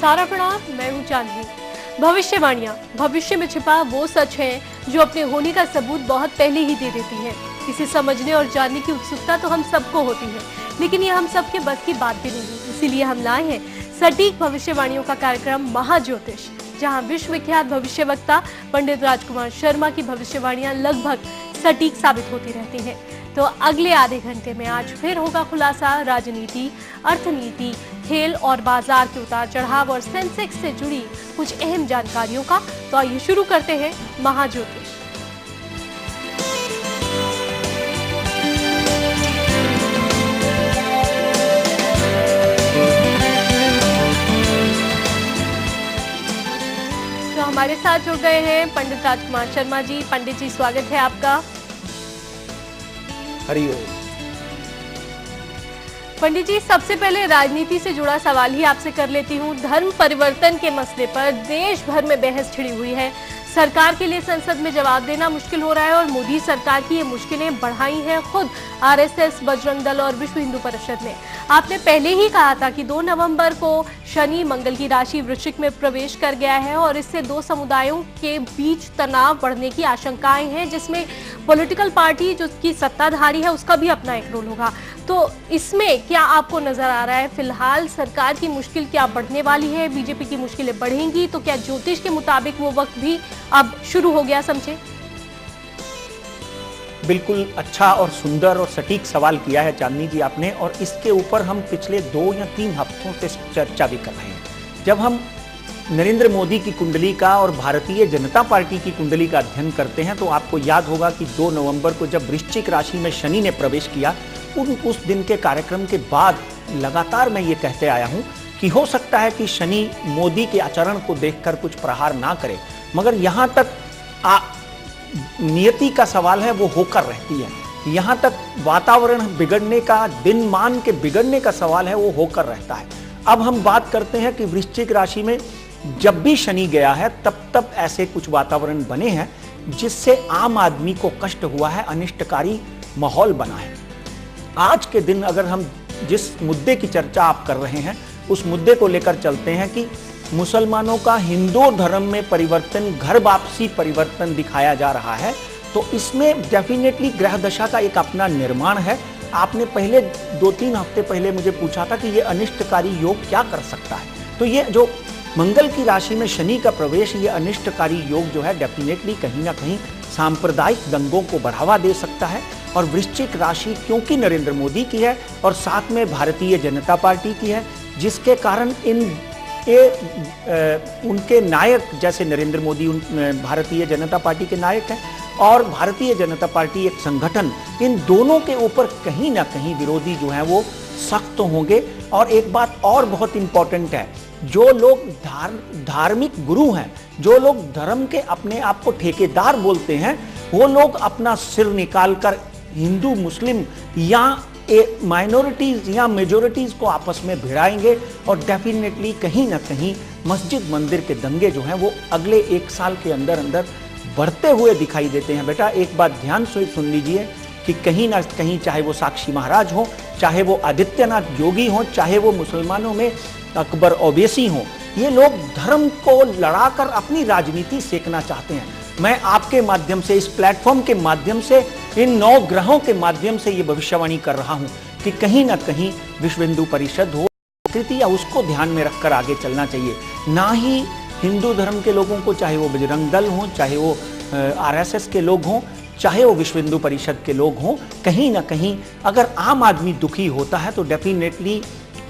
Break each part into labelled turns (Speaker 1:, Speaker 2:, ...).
Speaker 1: सारा प्रणाम, मैं हूँ चांदनी। भविष्यवाणियाँ भविष्य में छिपा वो सच है जो अपने होने का सबूत बहुत पहले ही दे देती है। इसे समझने और जानने की उत्सुकता तो हम सबको होती है, लेकिन ये हम सबके बस की बात भी नहीं। इसीलिए हम लाए हैं सटीक भविष्यवाणियों का कार्यक्रम महाज्योतिष, जहाँ विश्वविख्यात भविष्यवक्ता पंडित राजकुमार शर्मा की भविष्यवाणियां लगभग सटीक साबित होती रहती हैं। तो अगले आधे घंटे में आज फिर होगा खुलासा राजनीति, अर्थनीति, खेल और बाजार के उतार चढ़ाव और सेंसेक्स से जुड़ी कुछ अहम जानकारियों का। तो आइए शुरू करते हैं महाज्योतिष। तो हमारे साथ जुड़ गए हैं पंडित राजकुमार शर्मा जी। पंडित जी, स्वागत है आपका।
Speaker 2: हरिओम।
Speaker 1: पंडित जी, सबसे पहले राजनीति से जुड़ा सवाल ही आपसे कर लेती हूँ। धर्म परिवर्तन के मसले पर देश भर में बहस छिड़ी हुई है। सरकार के लिए संसद में जवाब देना मुश्किल हो रहा है और मोदी सरकार की ये मुश्किलें बढ़ाई हैं खुद आरएसएस, बजरंग दल और विश्व हिंदू परिषद ने। आपने पहले ही कहा था कि 2 नवंबर को शनि मंगल की राशि वृश्चिक में प्रवेश कर गया है और इससे 2 समुदायों के बीच तनाव बढ़ने की आशंकाएं हैं, जिसमें पॉलिटिकल पार्टी जो की सत्ताधारी है उसका भी अपना एक रोल होगा। तो इसमें क्या आपको नजर आ रहा है फिलहाल सरकार की मुश्किल क्या बढ़ने वाली है? बीजेपी की मुश्किलें बढ़ेंगी तो क्या ज्योतिष के मुताबिक वो वक्त भी अब शुरू हो गया, समझे?
Speaker 2: बिल्कुल अच्छा और सुंदर और सटीक सवाल किया है चांदनी जी आपने, और इसके ऊपर हम पिछले 2 या 3 हफ्तों से चर्चा भी कर रहे हैं। जब हम नरेंद्र मोदी की कुंडली का और भारतीय जनता पार्टी की कुंडली का अध्ययन करते हैं तो आपको याद होगा कि 2 नवंबर को जब वृश्चिक राशि में शनि ने प्रवेश किया, उस दिन के कार्यक्रम के बाद लगातार मैं ये कहते आया हूं कि हो सकता है कि शनि मोदी के आचरण को देखकर कुछ प्रहार ना करे, मगर यहां तक नियति का सवाल है वो होकर रहती है। यहां तक वातावरण बिगड़ने का, दिन मान के बिगड़ने का सवाल है वो होकर रहता है। अब हम बात करते हैं कि वृश्चिक राशि में जब भी शनि गया है तब ऐसे कुछ वातावरण बने हैं जिससे आम आदमी को कष्ट हुआ है, अनिष्टकारी माहौल बना है। आज के दिन अगर हम जिस मुद्दे की चर्चा आप कर रहे हैं उस मुद्दे को लेकर चलते हैं कि मुसलमानों का हिंदू धर्म में परिवर्तन, घर वापसी परिवर्तन दिखाया जा रहा है, तो इसमें डेफिनेटली ग्रह दशा का एक अपना निर्माण है। आपने पहले 2-3 हफ्ते पहले मुझे पूछा था कि ये अनिष्टकारी योग क्या कर सकता है, तो ये जो मंगल की राशि में शनि का प्रवेश, ये अनिष्टकारी योग जो है डेफिनेटली कहीं ना कहीं सांप्रदायिक दंगों को बढ़ावा दे सकता है। और वृश्चिक राशि क्योंकि नरेंद्र मोदी की है और साथ में भारतीय जनता पार्टी की है, जिसके कारण उनके नायक जैसे नरेंद्र मोदी भारतीय जनता पार्टी के नायक हैं और भारतीय जनता पार्टी एक संगठन, इन दोनों के ऊपर कहीं ना कहीं विरोधी जो हैं वो सख्त होंगे। और एक बात और बहुत इंपॉर्टेंट है, जो लोग धार्मिक गुरु हैं, जो लोग धर्म के अपने आप को ठेकेदार बोलते हैं, वो लोग अपना सिर निकालकर हिंदू मुस्लिम या माइनॉरिटीज या मेजोरिटीज को आपस में भिड़ाएंगे और डेफिनेटली कहीं ना कहीं मस्जिद मंदिर के दंगे जो हैं वो अगले 1 साल के अंदर अंदर बढ़ते हुए दिखाई देते हैं। बेटा एक बात ध्यान से सुन लीजिए कि कहीं ना कहीं, चाहे वो साक्षी महाराज हो, चाहे वो आदित्यनाथ योगी हो, चाहे वो मुसलमानों में अकबर ओवैसी हो, ये लोग धर्म को लड़ाकर अपनी राजनीति सेकना चाहते हैं। मैं आपके माध्यम से, इस प्लेटफॉर्म के माध्यम से, इन 9 ग्रहों के माध्यम से ये भविष्यवाणी कर रहा हूं कि कहीं ना कहीं विश्व हिंदू परिषद हो, कृति या उसको ध्यान में रखकर आगे चलना चाहिए, ना ही हिंदू धर्म के लोगों को, चाहे वो बजरंग दल हो, चाहे वो आरएसएस के लोग हों, चाहे वो विश्व हिंदू परिषद के लोग हों। कहीं ना कहीं अगर आम आदमी दुखी होता है तो डेफिनेटली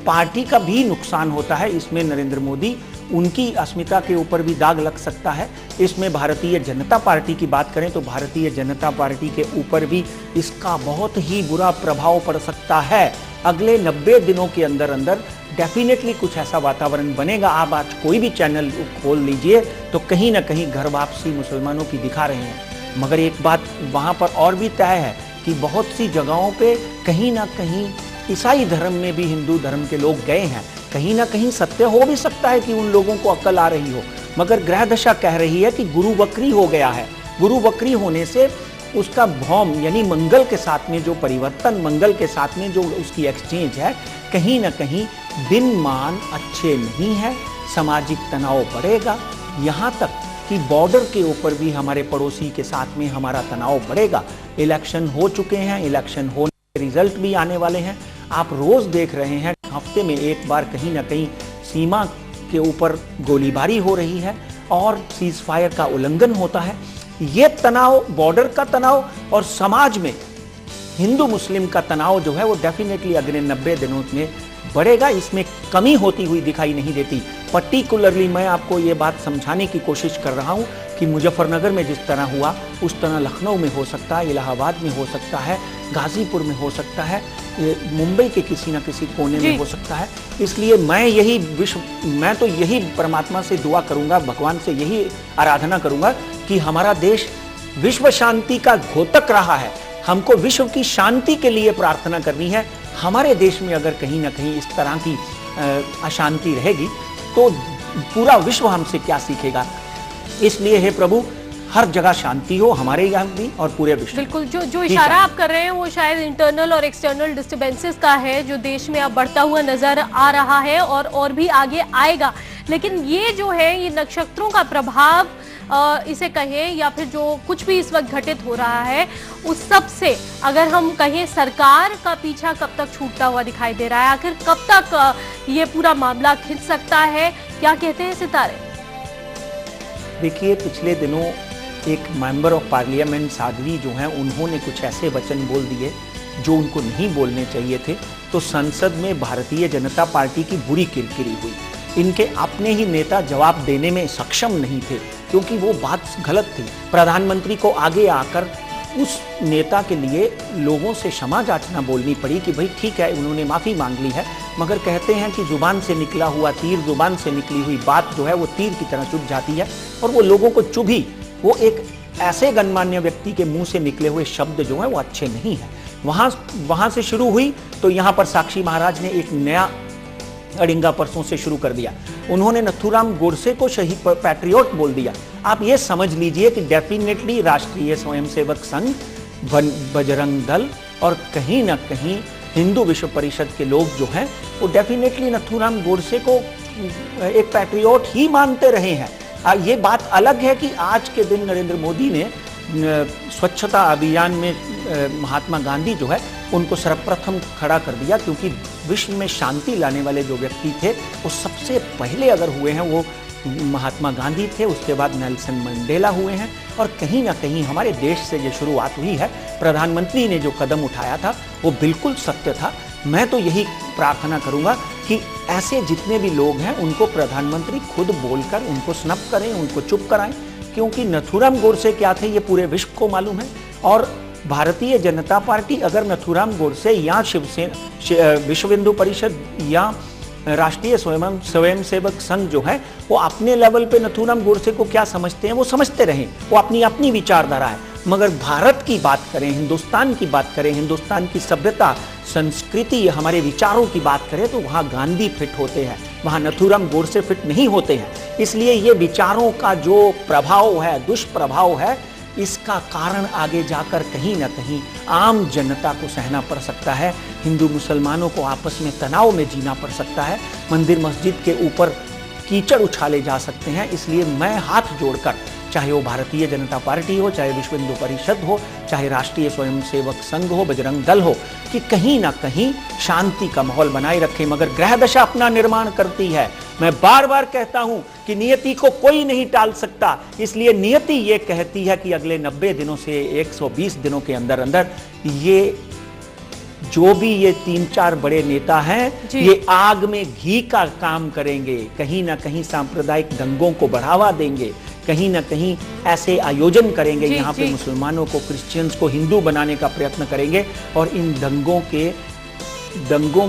Speaker 2: पार्टी का भी नुकसान होता है। इसमें नरेंद्र मोदी, उनकी अस्मिता के ऊपर भी दाग लग सकता है। इसमें भारतीय जनता पार्टी की बात करें तो भारतीय जनता पार्टी के ऊपर भी इसका बहुत ही बुरा प्रभाव पड़ सकता है। अगले 90 दिनों के अंदर अंदर डेफिनेटली कुछ ऐसा वातावरण बनेगा। आप आज कोई भी चैनल खोल लीजिए तो कहीं ना कहीं घर वापसी मुसलमानों की दिखा रहे हैं, मगर एक बात वहाँ पर और भी तय है कि बहुत सी जगहों पे कहीं ना कहीं ईसाई धर्म में भी हिंदू धर्म के लोग गए हैं। कहीं ना कहीं सत्य हो भी सकता है कि उन लोगों को अक्ल आ रही हो, मगर ग्रह दशा कह रही है कि गुरु वक्री हो गया है। गुरु वक्री होने से उसका भौम यानी मंगल के साथ में जो परिवर्तन, मंगल के साथ में जो उसकी एक्सचेंज है, कहीं ना कहीं दिन मान अच्छे नहीं है। सामाजिक तनाव बढ़ेगा, यहाँ तक कि बॉर्डर के ऊपर भी हमारे पड़ोसी के साथ में हमारा तनाव बढ़ेगा। इलेक्शन हो चुके हैं, इलेक्शन होने के रिजल्ट भी आने वाले हैं। आप रोज देख रहे हैं हफ्ते में एक बार कहीं ना कहीं सीमा के ऊपर गोलीबारी हो रही है और सीज फायर का उल्लंघन होता है। ये तनाव, बॉर्डर का तनाव और समाज में हिंदू मुस्लिम का तनाव जो है वो डेफिनेटली अगले 90 दिनों में बढ़ेगा। इसमें कमी होती हुई दिखाई नहीं देती। पर्टिकुलरली मैं आपको ये बात समझाने की कोशिश कर रहा हूँ कि मुजफ्फरनगर में जिस तरह हुआ उस तरह लखनऊ में हो सकता है, इलाहाबाद में हो सकता है, गाजीपुर में हो सकता है, मुंबई के किसी न किसी कोने में हो सकता है। इसलिए मैं तो यही परमात्मा से दुआ करूंगा, भगवान से यही आराधना करूंगा कि हमारा देश विश्व शांति का घोतक रहा है। हमको विश्व की शांति के लिए प्रार्थना करनी है। हमारे देश में अगर कहीं ना कहीं इस तरह की अशांति रहेगी तो पूरा विश्व हमसे क्या सीखेगा। इसलिए हे प्रभु, हर जगह शांति हो, हमारे यहाँ भी और पूरे विश्व।
Speaker 1: बिल्कुल, जो इशारा आप कर रहे हैं वो शायद इंटरनल और एक्सटर्नल डिस्टर्बेंसेस का है, जो देश में अब बढ़ता हुआ नजर आ रहा है और भी आगे आएगा। लेकिन ये जो है, ये नक्षत्रों का प्रभाव इसे कहें या फिर जो कुछ भी इस वक्त घटित हो रहा है उस सब से अगर हम कहें, सरकार का पीछा कब तक छूटता हुआ दिखाई दे रहा है? आखिर कब तक ये पूरा मामला खिंच सकता है? क्या कहते हैं सितारे?
Speaker 2: देखिए, पिछले दिनों एक मेंबर ऑफ पार्लियामेंट साध्वी जो हैं, उन्होंने कुछ ऐसे वचन बोल दिए जो उनको नहीं बोलने चाहिए थे, तो संसद में भारतीय जनता पार्टी की बुरी किरकिरी हुई। इनके अपने ही नेता जवाब देने में सक्षम नहीं थे क्योंकि वो बात गलत थी। प्रधानमंत्री को आगे आकर उस नेता के लिए लोगों से क्षमा याचना बोलनी पड़ी कि भाई ठीक है, उन्होंने माफ़ी मांग ली है, मगर कहते हैं कि जुबान से निकला हुआ तीर, जुबान से निकली हुई बात जो है वो तीर की तरह चुभ जाती है और वो लोगों को चुभी। वो एक ऐसे गणमान्य व्यक्ति के मुंह से निकले हुए शब्द जो है वो अच्छे नहीं है। वहां से शुरू हुई तो यहाँ पर साक्षी महाराज ने एक नया अड़िंगा परसों से शुरू कर दिया। उन्होंने नथुराम गोडसे को शहीद पैट्रियोट बोल दिया। आप ये समझ लीजिए कि डेफिनेटली राष्ट्रीय स्वयंसेवक संघ, बजरंग दल और कहीं ना कहीं हिंदू विश्व परिषद के लोग जो हैं वो डेफिनेटली नथुराम गोडसे को एक पैट्रियोट ही मानते रहे हैं। ये बात अलग है कि आज के दिन नरेंद्र मोदी ने स्वच्छता अभियान में महात्मा गांधी जो है उनको सर्वप्रथम खड़ा कर दिया, क्योंकि विश्व में शांति लाने वाले जो व्यक्ति थे वो सबसे पहले अगर हुए हैं वो महात्मा गांधी थे, उसके बाद नेल्सन मंडेला हुए हैं। और कहीं ना कहीं हमारे देश से जो शुरुआत हुई है, प्रधानमंत्री ने जो कदम उठाया था वो बिल्कुल सत्य था। मैं तो यही प्रार्थना करूंगा कि ऐसे जितने भी लोग हैं उनको प्रधानमंत्री खुद बोलकर उनको स्नप करें, उनको चुप कराएं, क्योंकि नथुराम गोडसे क्या थे ये पूरे विश्व को मालूम है। और भारतीय जनता पार्टी अगर नथुराम गोडसे या शिवसेना, विश्व हिंदू परिषद या राष्ट्रीय स्वयंसेवक संघ जो है वो अपने लेवल पे नथुराम गोडसे को क्या समझते हैं वो समझते रहें, वो अपनी अपनी विचारधारा है। मगर भारत की बात करें, हिंदुस्तान की बात करें, हिंदुस्तान की सभ्यता, संस्कृति, हमारे विचारों की बात करें तो वहाँ गांधी फिट होते हैं, वहाँ नथुराम गोडसे फिट नहीं होते हैं। इसलिए ये विचारों का जो प्रभाव है, दुष्प्रभाव है, इसका कारण आगे जाकर कहीं ना कहीं आम जनता को सहना पड़ सकता है। हिंदू मुसलमानों को आपस में तनाव में जीना पड़ सकता है। मंदिर मस्जिद के ऊपर कीचड़ उछाले जा सकते हैं। इसलिए मैं हाथ जोड़कर, चाहे वो भारतीय जनता पार्टी हो, चाहे विश्व हिंदू परिषद हो, चाहे राष्ट्रीय स्वयंसेवक संघ हो, बजरंग दल हो, कि कहीं ना कहीं शांति का माहौल बनाए रखें। मगर ग्रह दशा अपना निर्माण करती है। मैं बार बार कहता हूं कि नियति को कोई नहीं टाल सकता। इसलिए नियति ये कहती है कि अगले 90 दिनों से 120 दिनों के अंदर अंदर ये जो भी ये 3-4 बड़े नेता हैं ये आग में घी का काम करेंगे। कहीं ना कहीं सांप्रदायिक दंगों को बढ़ावा देंगे, कहीं ना कहीं ऐसे आयोजन करेंगे यहाँ पे मुसलमानों को, क्रिश्चियंस को हिंदू बनाने का प्रयत्न करेंगे और इन दंगों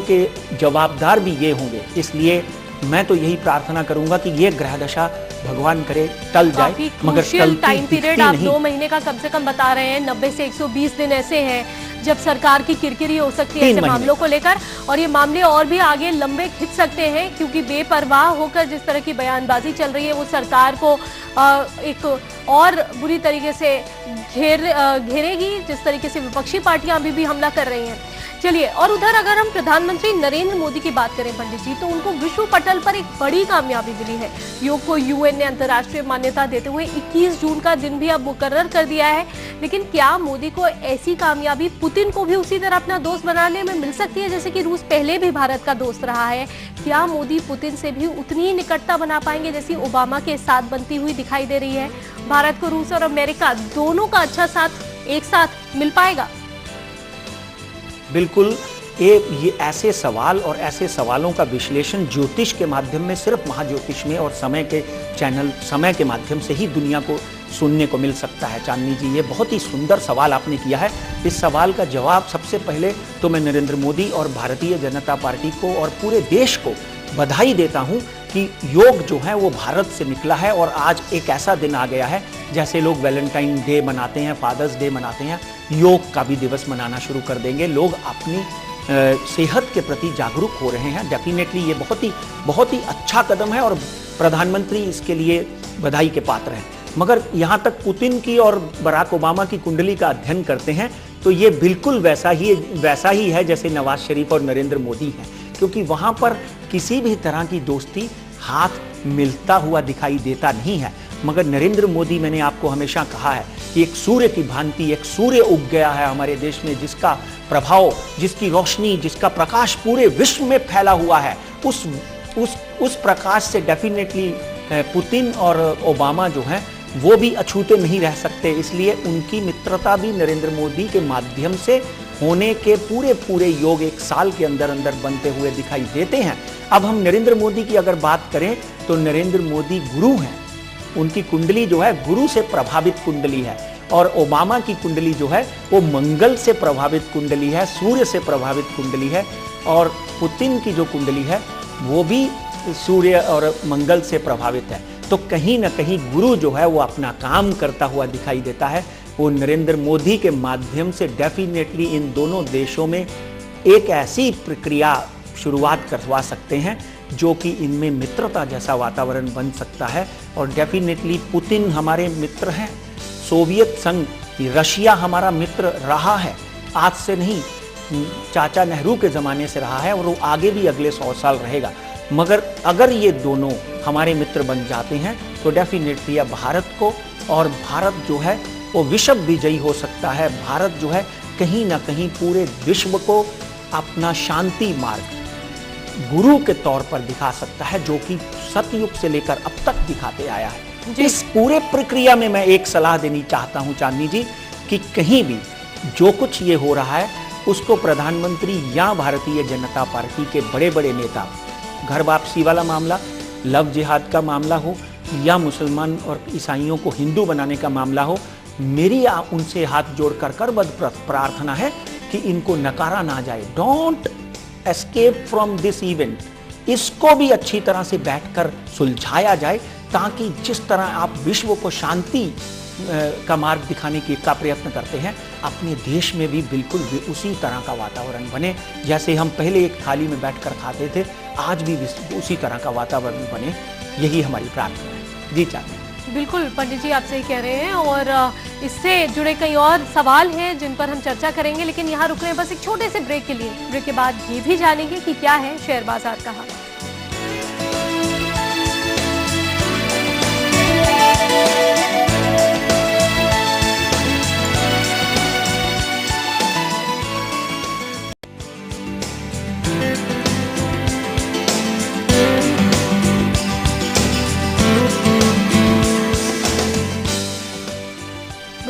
Speaker 2: के जवाबदार भी ये होंगे। इसलिए मैं तो यही प्रार्थना करूंगा कि ये ग्रह दशा भगवान करे टल जाए, मगर
Speaker 1: टाइम पीरियड आप 2 महीने का कम से कम बता रहे हैं। 90 से 120 दिन ऐसे हैं जब सरकार की किरकिरी हो सकती है ऐसे मामलों को लेकर, और ये मामले और भी आगे लंबे खिंच सकते हैं, क्योंकि बेपरवाह होकर जिस तरह की बयानबाजी चल रही है वो सरकार को एक और बुरी तरीके से घेरेगी, जिस तरीके से विपक्षी पार्टियां अभी भी हमला कर रही हैं। चलिए, और उधर अगर हम प्रधानमंत्री नरेंद्र मोदी की बात करें पंडित जी, तो उनको विश्व पटल पर एक बड़ी कामयाबी मिली है। योग को यूएन ने अंतर्राष्ट्रीय मान्यता देते हुए 21 जून का दिन भी अब मुकर्रर कर दिया है। लेकिन क्या मोदी को ऐसी कामयाबी पुतिन को भी उसी तरह अपना दोस्त बनाने में मिल सकती है जैसे कि रूस पहले भी भारत का दोस्त रहा है? क्या मोदी पुतिन से भी उतनी ही निकटता बना पाएंगे जैसी ओबामा के साथ बनती हुई दिखाई दे रही है? भारत को रूस और अमेरिका दोनों का अच्छा साथ एक साथ मिल पाएगा?
Speaker 2: बिल्कुल, ये ऐसे सवाल और ऐसे सवालों का विश्लेषण ज्योतिष के माध्यम में, सिर्फ महाज्योतिष में और समय के चैनल समय के माध्यम से ही दुनिया को सुनने को मिल सकता है। चांदनी जी, ये बहुत ही सुंदर सवाल आपने किया है। इस सवाल का जवाब सबसे पहले तो मैं नरेंद्र मोदी और भारतीय जनता पार्टी को और पूरे देश को बधाई देता हूं कि योग जो है वो भारत से निकला है और आज एक ऐसा दिन आ गया है, जैसे लोग वैलेंटाइन डे मनाते हैं, फादर्स डे मनाते हैं, योग का भी दिवस मनाना शुरू कर देंगे। लोग अपनी सेहत के प्रति जागरूक हो रहे हैं। डेफिनेटली ये बहुत ही अच्छा कदम है और प्रधानमंत्री इसके लिए बधाई के पात्र हैं। मगर यहाँ तक पुतिन की और बराक ओबामा की कुंडली का अध्ययन करते हैं तो ये बिल्कुल वैसा ही है जैसे नवाज शरीफ और नरेंद्र मोदी हैं, क्योंकि वहाँ पर किसी भी तरह की दोस्ती हाथ मिलता हुआ दिखाई देता नहीं है। मगर नरेंद्र मोदी, मैंने आपको हमेशा कहा है कि एक सूर्य की भांति एक सूर्य उग गया है हमारे देश में, जिसका प्रभाव, जिसकी रोशनी, जिसका प्रकाश पूरे विश्व में फैला हुआ है। उस प्रकाश से डेफिनेटली पुतिन और ओबामा जो हैं वो भी अछूते नहीं रह सकते। इसलिए उनकी मित्रता भी नरेंद्र मोदी के माध्यम से होने के पूरे योग एक साल के अंदर बनते हुए दिखाई देते हैं। अब हम नरेंद्र मोदी की अगर बात करें तो नरेंद्र मोदी गुरु हैं। उनकी कुंडली जो है गुरु से प्रभावित कुंडली है और ओबामा की कुंडली जो है वो मंगल से प्रभावित कुंडली है, सूर्य से प्रभावित कुंडली है। और पुतिन की जो कुंडली है वो भी सूर्य और मंगल से प्रभावित है। तो कहीं ना कहीं गुरु जो है वो अपना काम करता हुआ दिखाई देता है। वो नरेंद्र मोदी के माध्यम से डेफिनेटली इन दोनों देशों में एक ऐसी प्रक्रिया शुरुआत करवा सकते हैं जो कि इनमें मित्रता जैसा वातावरण बन सकता है। और डेफिनेटली पुतिन हमारे मित्र हैं, सोवियत संघ, रशिया हमारा मित्र रहा है, आज से नहीं, चाचा नेहरू के ज़माने से रहा है और वो आगे भी अगले 100 साल रहेगा। मगर अगर ये दोनों हमारे मित्र बन जाते हैं तो डेफिनेटली अब भारत को, और भारत जो है वो विश्व विजयी हो सकता है। भारत जो है कहीं ना कहीं पूरे विश्व को अपना शांति मार्ग गुरु के तौर पर दिखा सकता है, जो कि सतयुग से लेकर अब तक दिखाते आया है। इस पूरे प्रक्रिया में मैं एक सलाह देनी चाहता हूं चांदनी जी, कि कहीं भी जो कुछ ये हो रहा है उसको प्रधानमंत्री या भारतीय जनता पार्टी के बड़े नेता, घर वापसी वाला मामला, लव जिहाद का मामला हो या मुसलमान और ईसाइयों को हिंदू बनाने का मामला हो, मेरी उनसे हाथ जोड़ कर प्रार्थना है कि इनको नकारा ना जाए। Don't escape from this event. इसको भी अच्छी तरह से बैठकर सुलझाया जाए, ताकि जिस तरह आप विश्व को शांति का मार्ग दिखाने का प्रयत्न करते हैं, अपने देश में भी बिल्कुल उसी तरह का वातावरण बने। जैसे हम पहले एक थाली में बैठकर खाते थे, आज भी उसी तरह का वातावरण बने, यही हमारी प्रार्थना है। जी चाहते हैं।
Speaker 1: बिल्कुल पंडित जी, आप सही कह रहे हैं और इससे जुड़े कई और सवाल हैं जिन पर हम चर्चा करेंगे, लेकिन यहाँ रुक रहे हैं बस एक छोटे से ब्रेक के लिए। ब्रेक के बाद ये भी जानेंगे कि क्या है शेयर बाजार का हाल।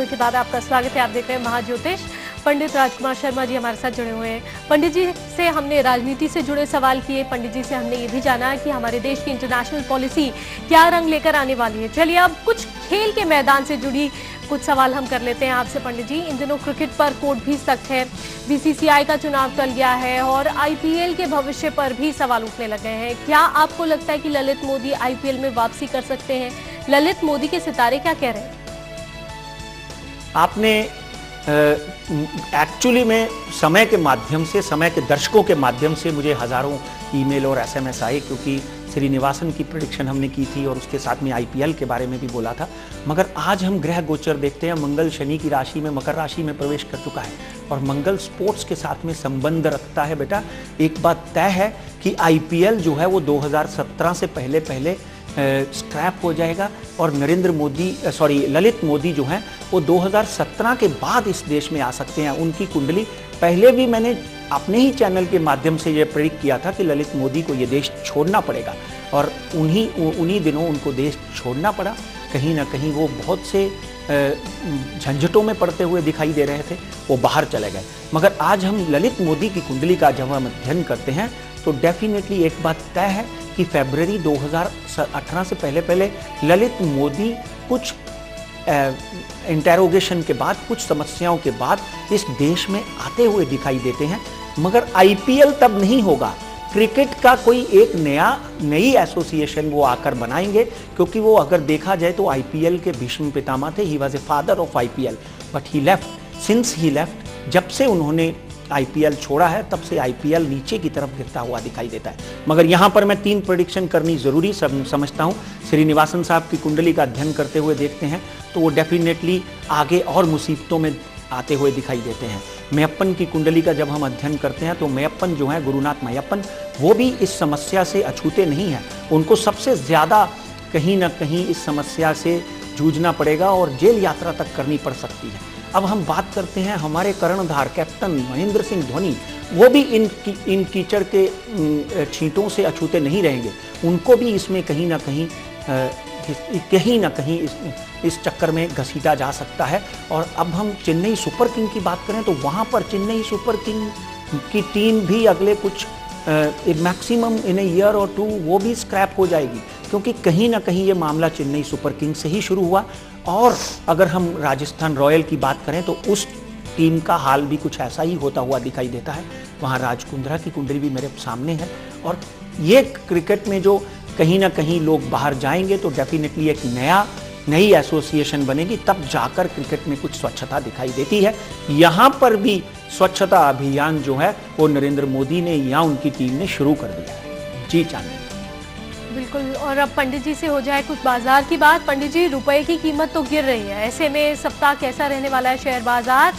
Speaker 1: के बाद आपका स्वागत है। आप देख रहे हैं महाज्योतिष। पंडित राजकुमार शर्मा जी हमारे साथ जुड़े हुए हैं। पंडित जी से हमने राजनीति से जुड़े सवाल किए, पंडित जी से हमने ये भी जाना कि हमारे देश की इंटरनेशनल पॉलिसी क्या रंग लेकर आने वाली है। चलिए अब कुछ खेल के मैदान से जुड़ी कुछ सवाल हम कर लेते हैं आपसे पंडित जी। इन दिनों क्रिकेट पर कोर्ट भी सख्त है, बीसीसीआई का चुनाव टल गया है और आईपीएल के भविष्य पर भी सवाल उठने लगे हैं। क्या आपको लगता है कि ललित मोदी आईपीएल में वापसी कर सकते हैं? ललित मोदी के सितारे क्या कह रहे हैं?
Speaker 2: आपने एक्चुअली में समय के माध्यम से, समय के दर्शकों के माध्यम से मुझे हजारों ईमेल और एसएमएस आए, क्योंकि श्रीनिवासन की प्रेडिक्शन हमने की थी और उसके साथ में आईपीएल के बारे में भी बोला था। मगर आज हम ग्रह गोचर देखते हैं, मंगल शनि की राशि में मकर राशि में प्रवेश कर चुका है और मंगल स्पोर्ट्स के साथ में संबंध रखता है। बेटा एक बात तय है कि आईपीएल जो है वो 2017 से पहले स्क्रैप हो जाएगा और ललित मोदी जो हैं वो 2017 के बाद इस देश में आ सकते हैं। उनकी कुंडली पहले भी मैंने अपने ही चैनल के माध्यम से ये प्रेडिक्ट किया था कि ललित मोदी को ये देश छोड़ना पड़ेगा और उन्हीं दिनों उनको देश छोड़ना पड़ा। कहीं ना कहीं वो बहुत से झंझटों में पड़ते हुए दिखाई दे रहे थे, वो बाहर चले गए। मगर आज हम ललित मोदी की कुंडली का जब हम अध्ययन करते हैं तो डेफिनेटली एक बात तय है कि फरवरी 2018 से पहले ललित मोदी कुछ इंटेरोगेशन के बाद, कुछ समस्याओं के बाद इस देश में आते हुए दिखाई देते हैं। मगर आईपीएल तब नहीं होगा, क्रिकेट का कोई एक नई एसोसिएशन वो आकर बनाएंगे, क्योंकि वो अगर देखा जाए तो आईपीएल के भीष्म पितामह थे। He was a father of IPL but he left. Since he left, जब से उन्होंने आईपीएल छोड़ा है तब से आईपीएल नीचे की तरफ गिरता हुआ दिखाई देता है। मगर यहाँ पर मैं 3 प्रेडिक्शन करनी जरूरी समझता हूँ। श्रीनिवासन साहब की कुंडली का अध्ययन करते हुए देखते हैं तो वो डेफिनेटली आगे और मुसीबतों में आते हुए दिखाई देते हैं। मैयप्पन की कुंडली का जब हम अध्ययन करते हैं तो मैयप्पन जो है, गुरुनाथ मैयप्पन, वो भी इस समस्या से अछूते नहीं हैं। उनको सबसे ज़्यादा कहीं ना कहीं इस समस्या से जूझना पड़ेगा और जेल यात्रा तक करनी पड़ सकती है। अब हम बात करते हैं हमारे कर्णधार कैप्टन महेंद्र सिंह धोनी, वो भी इन कीचड़ के छींटों से अछूते नहीं रहेंगे। उनको भी इसमें कहीं ना कहीं इस चक्कर में घसीटा जा सकता है। और अब हम चेन्नई सुपर किंग की बात करें तो वहाँ पर चेन्नई सुपर किंग की टीम भी अगले कुछ मैक्सिमम इन ए ईयर और 2 वो भी स्क्रैप हो जाएगी, क्योंकि कहीं ना कहीं ये मामला चेन्नई सुपर किंग से ही शुरू हुआ। और अगर हम राजस्थान रॉयल की बात करें तो उस टीम का हाल भी कुछ ऐसा ही होता हुआ दिखाई देता है। वहाँ राज कुंद्रा की कुंडली भी मेरे सामने है। और ये क्रिकेट में जो कहीं ना कहीं लोग बाहर जाएंगे तो डेफिनेटली एक नई एसोसिएशन बनेगी, तब जाकर क्रिकेट में कुछ स्वच्छता दिखाई देती है। यहाँ पर भी स्वच्छता अभियान जो है वो नरेंद्र मोदी ने या उनकी टीम ने शुरू कर दिया है। जी चांदनी।
Speaker 1: बिल्कुल। और अब पंडित जी से हो जाए कुछ बाजार की बात। पंडित जी, रुपए की कीमत तो गिर रही है, ऐसे में सप्ताह कैसा रहने वाला है शेयर बाजार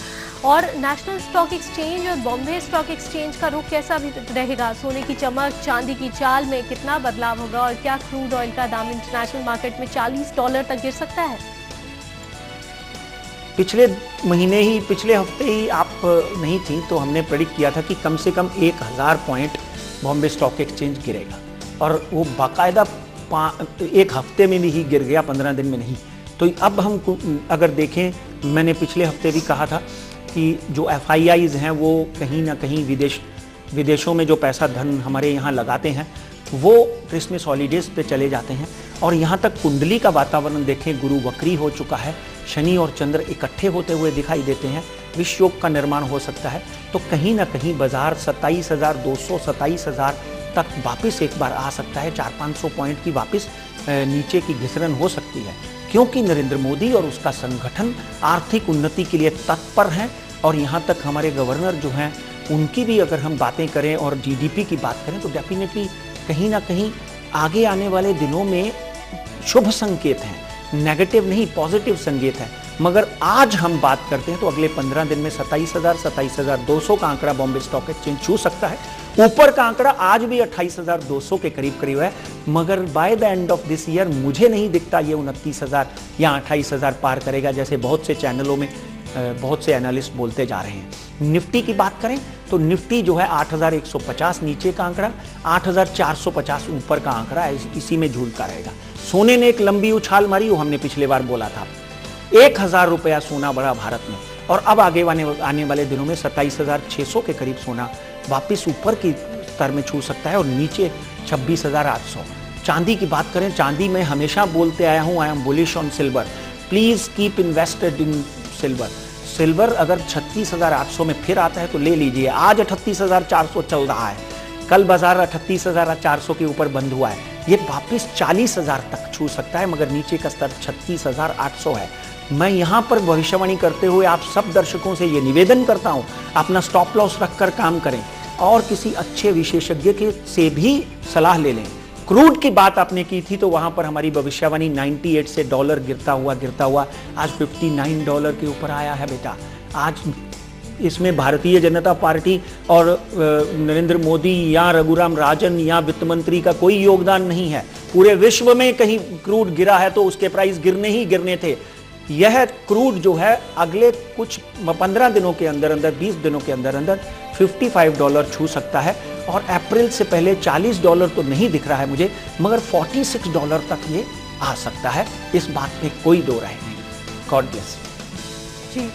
Speaker 1: और नेशनल स्टॉक एक्सचेंज और बॉम्बे स्टॉक एक्सचेंज का रुख कैसा भी रहेगा? सोने की चमक, चांदी की चाल में कितना बदलाव होगा और क्या क्रूड ऑयल का दाम इंटरनेशनल मार्केट में $40 तक गिर सकता है?
Speaker 2: पिछले हफ्ते ही आप नहीं थी तो हमने प्रेडिक्ट किया था कि कम से कम 1000 पॉइंट बॉम्बे स्टॉक एक्सचेंज गिरेगा और वो बाकायदा 1 हफ्ते में भी ही गिर गया, 15 दिन में नहीं। तो अब हम अगर देखें, मैंने पिछले हफ्ते भी कहा था कि जो FIIs हैं वो कहीं ना कहीं विदेशों में जो पैसा धन हमारे यहाँ लगाते हैं वो क्रिसमस हॉलीडेज पे चले जाते हैं। और यहाँ तक कुंडली का वातावरण देखें, गुरु वक्री हो चुका है, शनि और चंद्र इकट्ठे होते हुए दिखाई देते हैं, विश्व योग का निर्माण हो सकता है। तो कहीं ना कहीं बाजार 27,200 27,000 तक वापस एक बार आ सकता है। 400-500 पॉइंट की वापस नीचे की घिसरन हो सकती है, क्योंकि नरेंद्र मोदी और उसका संगठन आर्थिक उन्नति के लिए तत्पर हैं। और यहाँ तक हमारे गवर्नर जो हैं उनकी भी अगर हम बातें करें और GDP की बात करें तो डेफिनेटली कहीं ना कहीं आगे आने वाले दिनों में शुभ संकेत हैं, नेगेटिव नहीं, पॉजिटिव संकेत है। मगर आज हम बात करते हैं तो अगले 15 दिन में 27,000 27,200 का आंकड़ा बॉम्बे स्टॉक एक्सचेंज छू सकता है। ऊपर का आंकड़ा आज भी 28,200 के करीब है, मगर by the end of this year मुझे नहीं दिखता ये 29,000 या 28,000 पार करेगा, जैसे बहुत से चैनलों में बहुत से एनालिस्ट बोलते जा रहे हैं। निफ्टी की बात करें तो निफ्टी जो है 8,150 नीचे का आंकड़ा, 8,450 ऊपर का आंकड़ा, इसी में झूलता रहेगा। सोने ने एक लंबी उछाल मारी, वो हमने पिछले बार बोला था, 1,000 रुपया सोना बढ़ा भारत में। और अब आगे आने वाले दिनों में 27,600 के करीब सोना वापस ऊपर की स्तर में छू सकता है और नीचे 26,800। चांदी की बात करें, चांदी में हमेशा बोलते आया हूं, I am bullish on silver, please keep invested in silver. Silver अगर 36,800 में फिर आता है तो ले लीजिए। आज 38,400 चल रहा है, कल बाजार 38,400 के ऊपर बंद हुआ है, ये वापस 40,000 तक छू सकता है, मगर नीचे का स्तर 36,800 है। मैं यहाँ पर भविष्यवाणी करते हुए आप सब दर्शकों से ये निवेदन करता हूँ, अपना स्टॉप लॉस रखकर काम करें और किसी अच्छे विशेषज्ञ के से भी सलाह ले लें। क्रूड की बात आपने की थी तो वहां पर हमारी भविष्यवाणी 98 से डॉलर गिरता हुआ आज $59 के ऊपर आया है बेटा। आज इसमें भारतीय जनता पार्टी और नरेंद्र मोदी या रघुराम राजन या वित्त मंत्री का कोई योगदान नहीं है। पूरे विश्व में कहीं क्रूड गिरा है तो उसके प्राइस गिरने ही गिरने थे। यह क्रूड जो है अगले कुछ 15 दिनों के अंदर अंदर 20 दिनों के अंदर अंदर $55 छू सकता है और अप्रैल से पहले $40 तो नहीं दिख रहा है मुझे, मगर $46 तक ये आ सकता है। इस बात पे कोई दो राय नहीं। गॉड ब्लेस
Speaker 1: जी।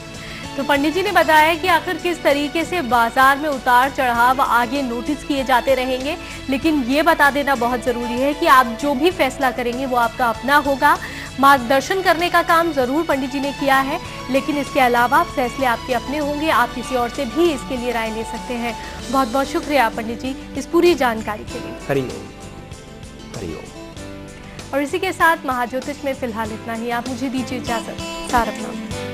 Speaker 1: तो पंडित जी ने बताया कि आखिर किस तरीके से बाजार में उतार चढ़ाव आगे नोटिस किए जाते रहेंगे, लेकिन ये बता देना बहुत जरूरी है कि आप जो भी फैसला करेंगे वो आपका अपना होगा। मार्गदर्शन करने का काम जरूर पंडित जी ने किया है, लेकिन इसके अलावा फैसले आपके अपने होंगे। आप किसी और से भी इसके लिए राय ले सकते हैं। बहुत बहुत शुक्रिया पंडित जी इस पूरी जानकारी के लिए।
Speaker 2: हरिओम हरिओम।
Speaker 1: और इसी के साथ महाज्योतिष में फिलहाल इतना ही। आप मुझे दीजिए इजाजत। सारनाथ।